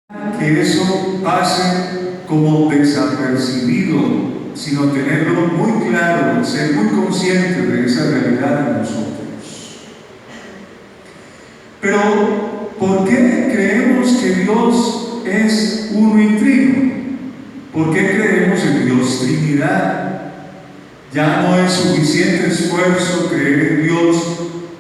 que eso pase como desapercibido, sino tenerlo muy claro, ser muy consciente de esa realidad en nosotros. Pero, ¿por qué creemos que Dios es uno y trino? ¿Por qué creemos en Dios Trinidad? Ya no es suficiente esfuerzo creer en Dios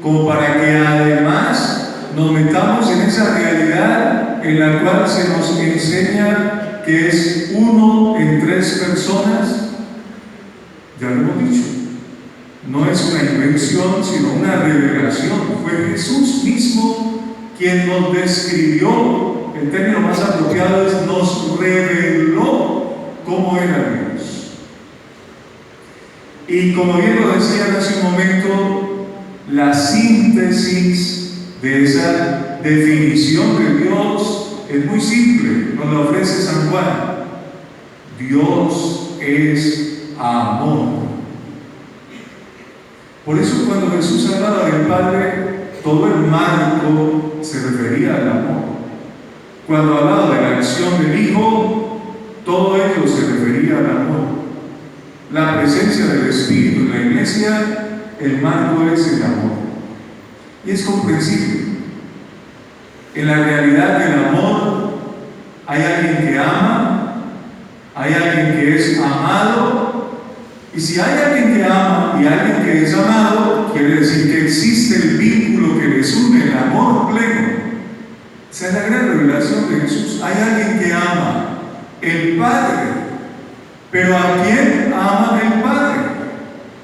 como para que además nos metamos en esa realidad en la cual se nos enseña que es uno en tres personas. Ya lo hemos dicho, no es una invención, sino una revelación. Fue Jesús mismo quien nos describió, el término más apropiado es nos reveló cómo era Dios. Y como bien lo decían hace un momento, la síntesis de esa definición de Dios es muy simple, nos la ofrece San Juan. Dios es amor. Por eso cuando Jesús hablaba del Padre, todo el marco se refería al amor. Cuando hablaba de la acción del Hijo, todo ello se refería al amor. La presencia del Espíritu en la Iglesia, el marco es el amor. Y es comprensible. En la realidad del amor hay alguien que ama, hay alguien que es amado, y si hay alguien que ama y alguien que es amado, quiere decir que existe el vínculo que les une, el amor pleno. Esa es la gran revelación de Jesús. Hay alguien que ama, el Padre. Pero ¿a quién ama el Padre?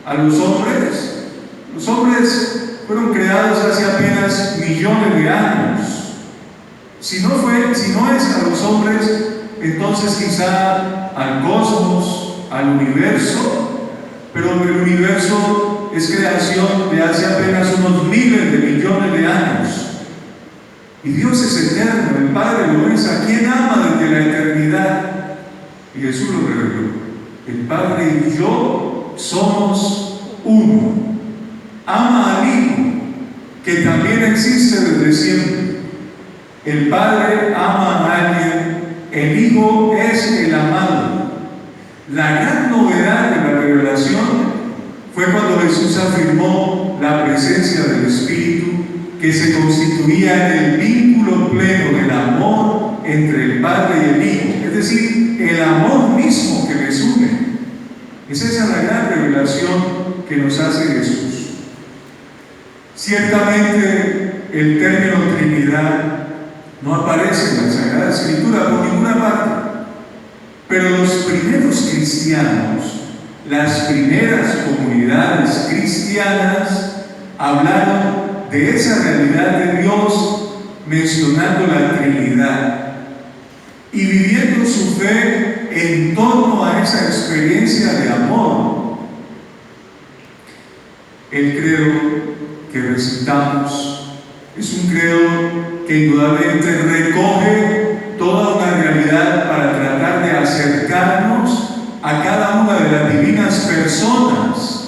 ¿A los hombres? Los hombres fueron creados hace apenas millones de años. Si no es a los hombres, entonces quizá al cosmos, al universo, pero el universo es creación de hace apenas unos miles de millones de años. Y Dios es eterno, el Padre lo es. ¿A quién ama desde la eternidad? Y Jesús lo reveló. El Padre y yo somos uno. Ama al Hijo, que también existe desde siempre. El Padre ama a alguien, el Hijo es el amado. La gran novedad de la revelación fue cuando Jesús afirmó la presencia del Espíritu, que se constituía en el vínculo pleno del amor entre el Padre y el Hijo, es decir, el amor mismo que les une. Esa es la gran revelación que nos hace Jesús. Ciertamente el término Trinidad no aparece en la Sagrada Escritura por ninguna parte, pero los primeros cristianos, las primeras comunidades cristianas hablaron de esa realidad de Dios mencionando la Trinidad y viviendo su fe en torno a esa experiencia de amor. El credo que recitamos es un credo que indudablemente recoge toda una realidad para tratar de acercarnos a cada una de las divinas personas.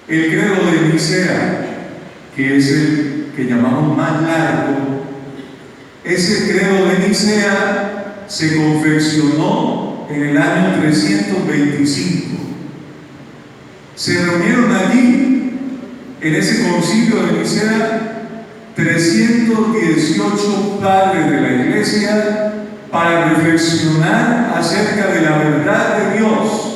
El credo de Nicea, que es el que llamamos más largo, ese credo de Nicea se confeccionó en el año 325. Se reunieron allí, en ese concilio de Nicea, 318 padres de la Iglesia para reflexionar acerca de la verdad de Dios.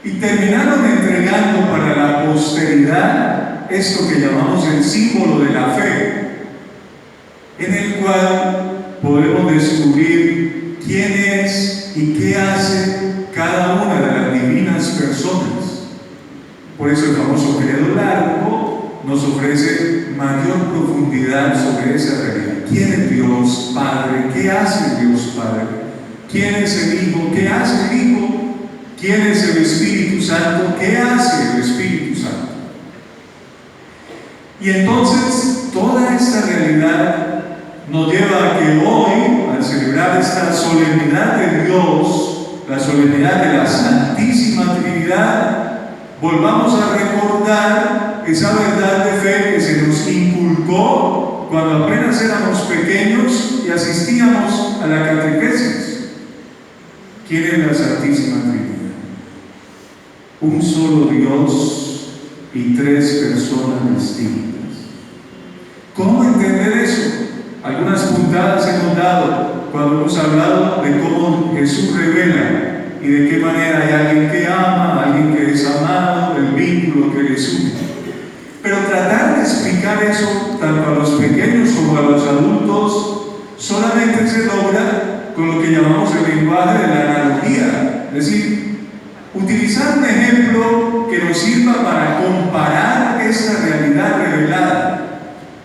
Y terminaron entregando para la posteridad esto que llamamos el símbolo de la fe, en el cual podemos descubrir quién es y qué hace cada una de las divinas personas. Por eso el famoso credo largo nos ofrece mayor profundidad sobre esa realidad. ¿Quién es Dios Padre? ¿Qué hace Dios Padre? ¿Quién es el Hijo? ¿Qué hace el Hijo? ¿Quién es el Espíritu Santo? ¿Qué hace el Espíritu Santo? Y entonces toda esta realidad nos lleva a que hoy, al celebrar esta solemnidad de Dios, la solemnidad de la Santísima Trinidad, volvamos a recordar esa verdad de fe que se nos inculcó cuando apenas éramos pequeños y asistíamos a la catequesis. ¿Quién es la Santísima Trinidad? Un solo Dios y tres personas distintas. ¿Cómo entender eso? Algunas puntadas hemos dado cuando hemos hablado de cómo Jesús revela y de qué manera hay alguien que ama, alguien que es amado, el vínculo que les une. Pero tratar de explicar eso tanto a los pequeños como a los adultos solamente se logra con lo que llamamos el lenguaje de la analogía, es decir, utilizar un ejemplo que nos sirva para comparar esta realidad revelada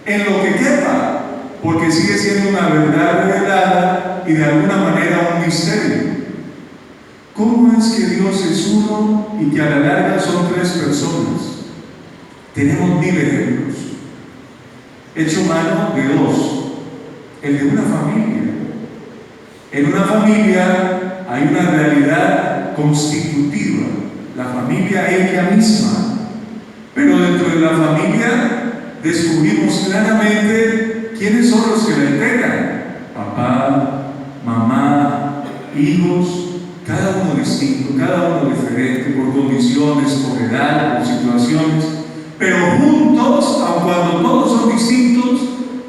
en lo que quepa, porque sigue siendo una verdad revelada y de alguna manera un misterio. ¿Cómo es que Dios es uno y que a la larga son tres personas? Tenemos 1000 ejemplos. Hecho mano de dos, el de una familia. En una familia hay una realidad constitutiva, la familia ella misma, pero dentro de la familia descubrimos claramente quiénes son los que la integran: papá, mamá, hijos, cada uno distinto, cada uno diferente, por condiciones, por edad, por situaciones, pero juntos, aun cuando todos son distintos,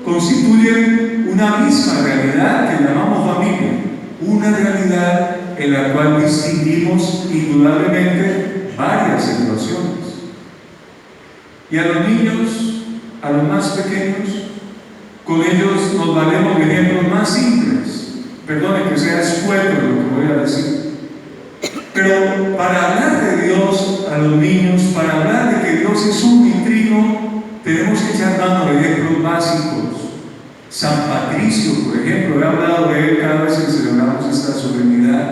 constituyen una misma realidad que llamamos familia, una realidad en la cual distinguimos indudablemente varias situaciones. Y a los niños, a los más pequeños, con ellos nos valemos de ejemplos más simples. Perdone que sea escueto lo que voy a decir. Pero para hablar de Dios a los niños, para hablar de que Dios es un y trino, tenemos que echar mano de ejemplos básicos. San Patricio, por ejemplo, he hablado de él cada vez que celebramos esta solemnidad.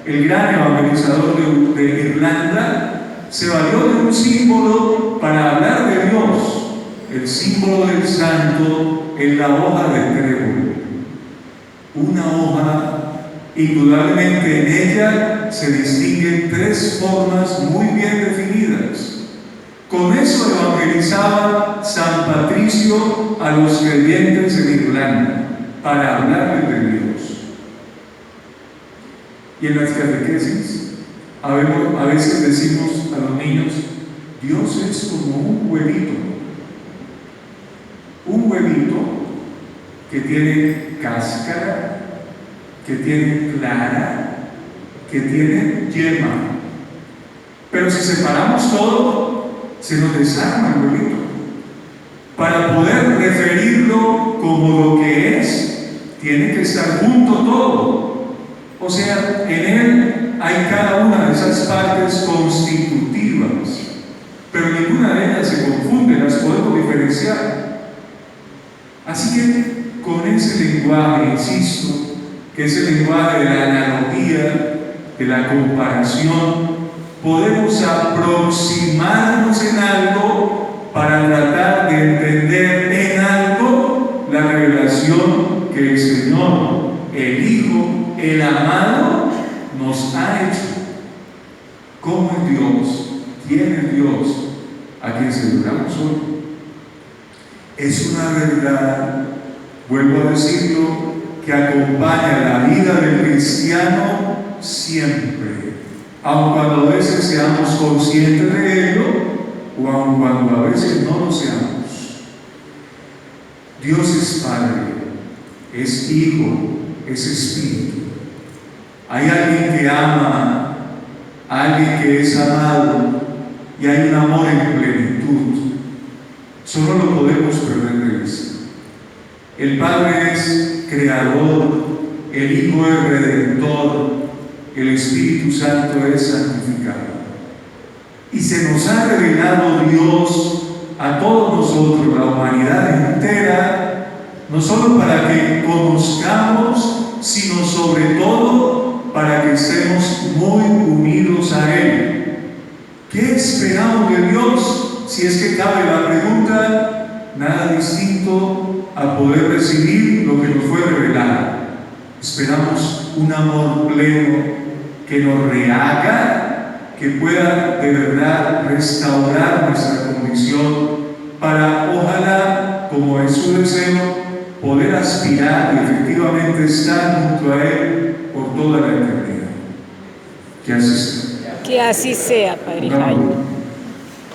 El gran evangelizador de Irlanda se valió de un símbolo para hablar de Dios. El símbolo del santo es la hoja del trébol. Una hoja, indudablemente en ella se distinguen tres formas muy bien definidas. Con eso evangelizaba San Patricio a los creyentes en Irlanda, para hablarles de Dios. Y en las catequesis, a veces decimos a los niños: Dios es como un huevito que tiene cáscara, que tiene clara, que tiene yema. Pero si separamos todo, se nos desarma el huevito. Para poder referirlo como lo que es, tiene que estar junto todo. O sea, en él hay cada una de esas partes constitutivas, pero ninguna de ellas se confunde, las podemos diferenciar. Así que con ese lenguaje, insisto, que es el lenguaje de la analogía, de la comparación, podemos aproximarnos en algo para tratar de entender en algo la revelación que el Señor, el Hijo, el amado, nos ha hecho. ¿Cómo es Dios? ¿Quién es Dios a quien celebramos hoy? Es una verdad, vuelvo a decirlo, que acompaña la vida del cristiano siempre, aun cuando a veces seamos conscientes de ello o aun cuando a veces no lo seamos. Dios es Padre, es Hijo, es Espíritu. Hay alguien que ama, alguien que es amado, y hay un amor en plenitud. Solo lo podemos perder de vista. El Padre es creador, el Hijo es redentor, el Espíritu Santo es santificador. Y se nos ha revelado Dios a todos nosotros, la humanidad entera, no solo para que conozcamos, sino sobre todo para que estemos muy unidos a Él. ¿Qué esperamos de Dios? Si es que cabe la pregunta, nada distinto a poder recibir lo que nos fue revelado. Esperamos un amor pleno que nos rehaga, que pueda de verdad restaurar nuestra condición para, ojalá, como es su deseo, poder aspirar y efectivamente estar junto a Él por toda la eternidad. Que así sea. Que así sea, Padre Oramos. Jaime.